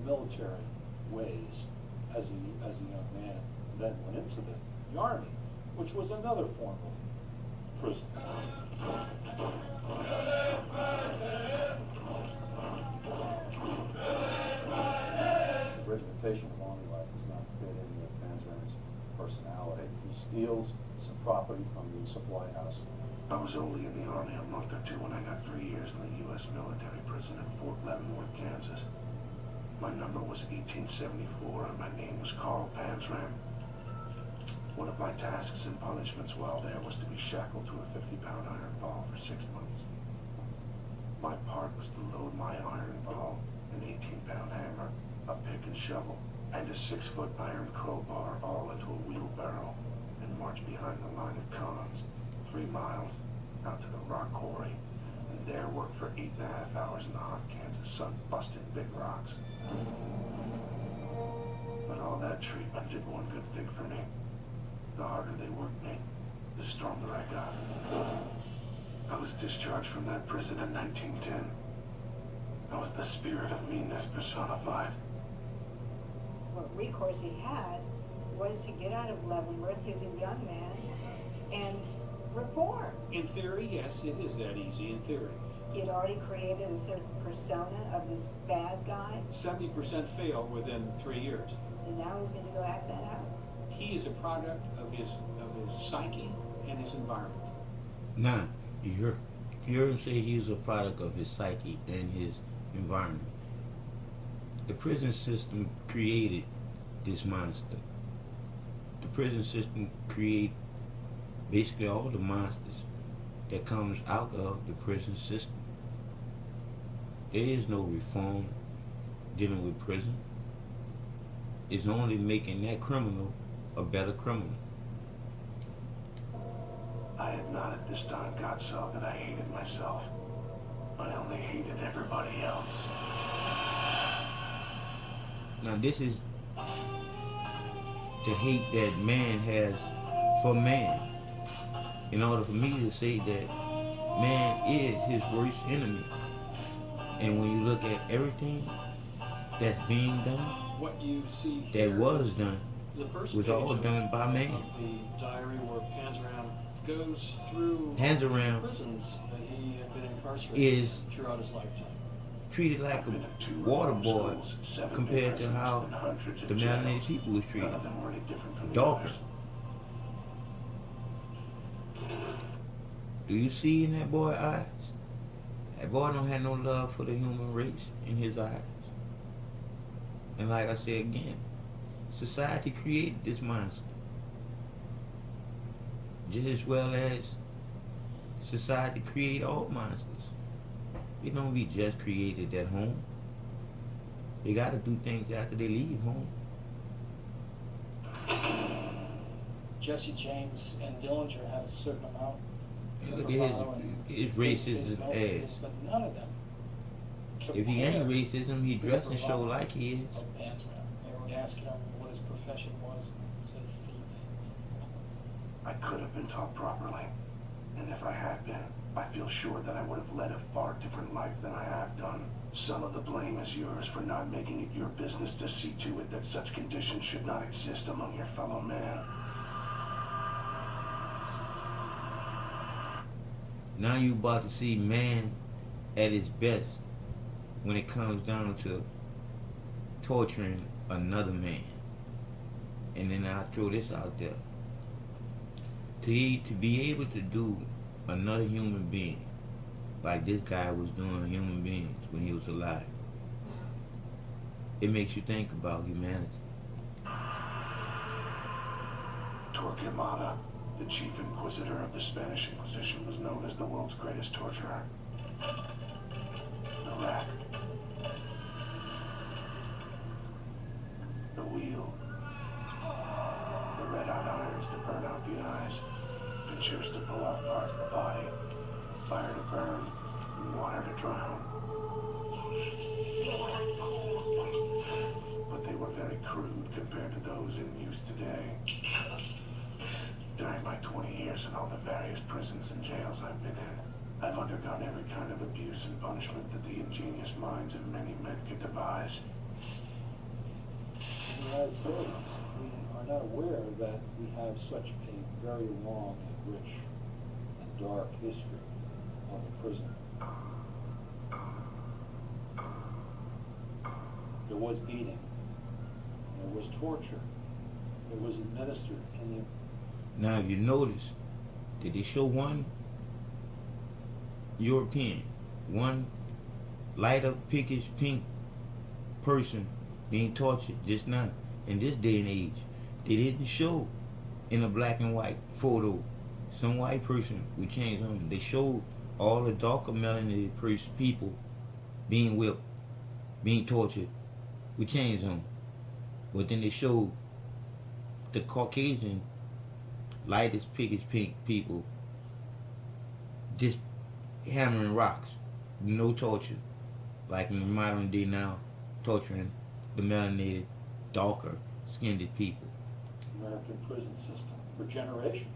military ways as a young man, and then went into the Army, which was another form of prison. The regimentation of Army life does not fit any of Panzram's personality. He steals some property from the supply house. I was only in the Army a month or two when I got 3 years in the U.S. military prison at Fort Leavenworth, Kansas. My number was 1874 and my name was Carl Panzram. One of my tasks and punishments while there was to be shackled to a 50-pound iron ball for 6 months. My part was to load my iron ball, an 18-pound hammer, a pick and shovel, and a 6-foot iron crowbar all into a wheelbarrow and march behind the line of cons, 3 miles, out to the rock quarry, and there work for 8.5 hours in the hot Kansas sun busting big rocks. But all that treatment did one good thing for me. The harder they worked me, the stronger I got. I was discharged from that prison in 1910. I was the spirit of meanness personified. What recourse he had was to get out of Leavenworth, he was a young man, and reform. In theory, yes, it is that easy, in theory. He had already created a certain persona of this bad guy. 70% fail within 3 years. And now he's going to go act that out. He is a product of his psyche and his environment. Now, you heard him say he was a product of his psyche and his environment. The prison system created this monster. The prison system created basically all the monsters that comes out of the prison system. There is no reform dealing with prison. It's only making that criminal a better criminal. I had not at this time got so that I hated myself. I only hated everybody else. Now this is the hate that man has for man. In order for me to say that man is his worst enemy. And when you look at everything that's being done, What you see that here was is done, the first was page all of- done by man. of the diary where Panzram goes through Panzram prisons that he had been incarcerated is throughout his lifetime. treated like I've been in 2 a water reform boy schools, 7 compared to prisons, how and hundreds of the melanated jails. people was None treated. of them were any different from the Darker. others. Do you see in that boy's eyes? That boy don't have no love for the human race in his eyes. And like I said again, society created this monster. Just as well as society create all monsters. It don't be just created at home. They gotta do things after they leave home. Jesse James and Dillinger had a certain amount. And look of at bravado and his racist business, ass. But none of them. If he ain't compared racism, he to the dress and show bravado like he is. of Panzram. They were asking him what his profession was. He said thief. I could have been taught properly, and if I had been, I feel sure that I would have led a far different life than I have done. Some of the blame is yours for not making it your business to see to it that such conditions should not exist among your fellow man. Now you about to see man at his best when it comes down to torturing another man. And then I'll throw this out there. To be able to do another human being like this guy was doing human beings when he was alive, it makes you think about humanity. Torquemada, the chief inquisitor of the Spanish Inquisition, was known as the world's greatest torturer. The rack, the wheel, the red-hot irons to burn out the eyes, pincers to pull off parts of the body, fire to burn, and water to drown. But they were very crude compared to those in use today. During my 20 years in all the various prisons and jails I've been in, I've undergone every kind of abuse and punishment that the ingenious minds of many men could devise. the United States, we are not aware that we have such a very long and rich and dark history of the prison. There was beating, there was torture, it was administered in the... Now, if you notice, did they show one European, one lighter, pickish, pink person being tortured just now? In this day and age, they didn't show in a black and white photo some white person with chains on. They showed all the darker melanated people being whipped, being tortured with chains on. But then they showed the Caucasian, lightest, pickish, pink people just hammering rocks, no torture, like in modern day now, torturing the melanated, darker skinned people. American prison system for generations.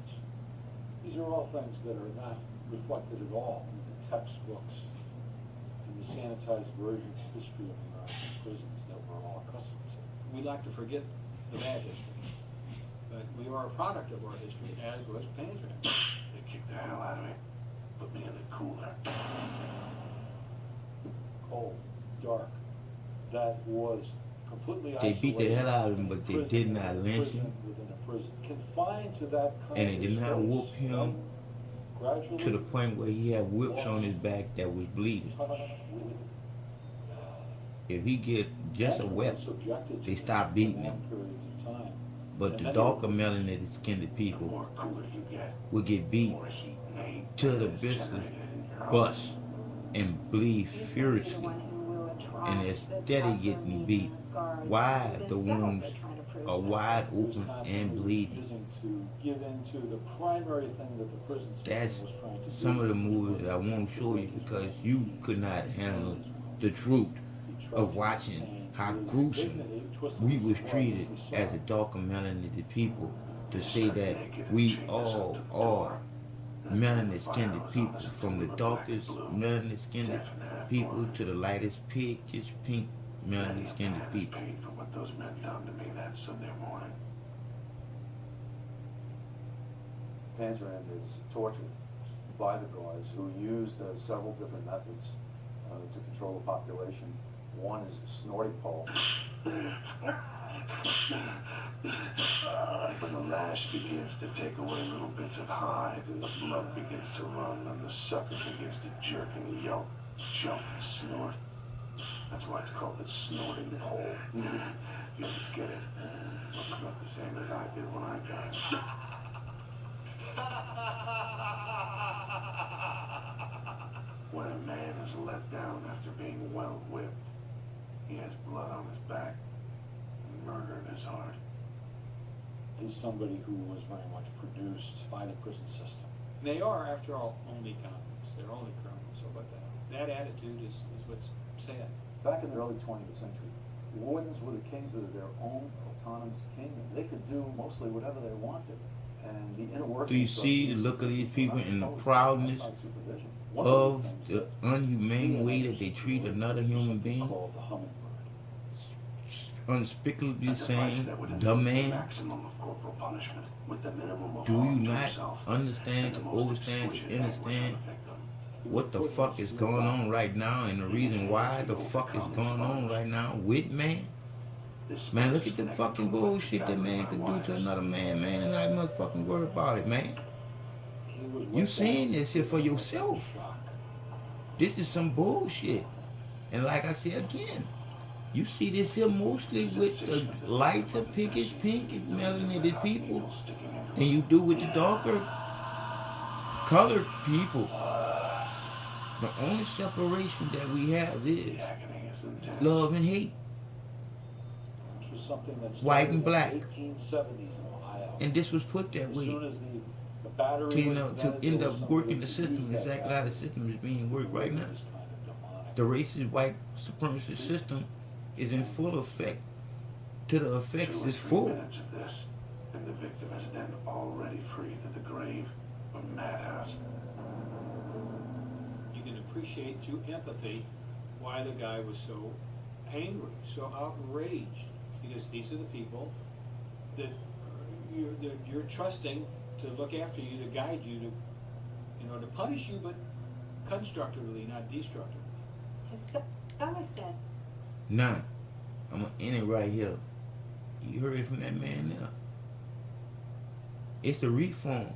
These are all things that are not reflected at all in the textbooks and the sanitized version of history of American prisons that we're all accustomed to. We like to forget the bad history, but we are a product of our history, as was Panzram. They kicked the hell out of me, put me in the cooler. Cold, dark, that was completely They isolated. beat the hell out of him, but they Prison did not within a lynch prison him. Within a prison, confined to that kind And of they did not space, whoop him gradually to the point where he had whips on his back that was bleeding. If he get just a whip, they stop beating him. But the darker melanated skinned The people more cooler you get, would get the beat more heat made, to the is business generated in your bust and bleed He's gonna be the furiously. one who will attract And they're the steady tougher getting meaning beat. guards Why who the themselves wounds are trying to prove are something. wide open and bleeding. Refusing to give in to the primary thing that the prison system That's was trying to do. some of the movies that I won't show you because you could not handle the truth of watching how gruesome we was treated as a darker melanated people, to say that we all are melanin skinned people, from the darkest melanin skinned people to the lightest pinkish pink melanin skinned people. Paid for what those men done to me that Sunday morning. Panzram is tortured by the guards who used several different methods to control the population. One is the snorting pole. When the lash begins to take away little bits of hide and the blood begins to run and the sucker begins to jerk and yelp, jump and snort. That's why it's called the snorting pole. You don't get it. It's not the same as I did when I got it. When a man is let down after being well whipped, he has blood on his back and murder in his heart. He's somebody who was very much produced by the prison system. They are, after all, only convicts. They're only criminals. So, but that attitude is what's sad. Back in the early 20th century, wardens were the kings of their own autonomous kingdom. They could do mostly whatever they wanted. And the inner workings Do you see the look of these people and the proudness of the unhumane way that they treat another human being? Called the hummingbird. Unspeakably A device saying, that would the inflict man, maximum of corporal punishment with the minimum of do you harm to not himself understand, and to the most understand, to excruciating anguish on understand the victim. what the fuck is going on right now, and the reason why the fuck is going on right now with man? This Man, look is at the connected fucking to electric bullshit that man could do to wires. another man, and I must fucking worry about it, man. He was You whipped seeing down. this here for yourself. Shock. This is some bullshit. And like I said again, you see this here mostly with the lighter, pickish, pink, melanated people than you do with the darker colored people. The only separation that we have is The agony is intense. love and hate. Which was something that White and started black. in the 1870s in Ohio. And this was put that As way soon as the battery to, you was know, to invented, end there up was working somebody the to system use that exactly how the battery. system is being worked right now. This kind of demonic. The racist white supremacist system is in full effect. To the effects 2 or is 3 full. minutes of this, and the victim is then already free to the grave or madhouse. You can appreciate through empathy why the guy was so angry, so outraged. because these are the people that you're trusting to look after you, to guide you, to punish you, but constructively, not destructively. To some extent. Now, I'm gonna end it right here. You heard it from that man now. It's the reform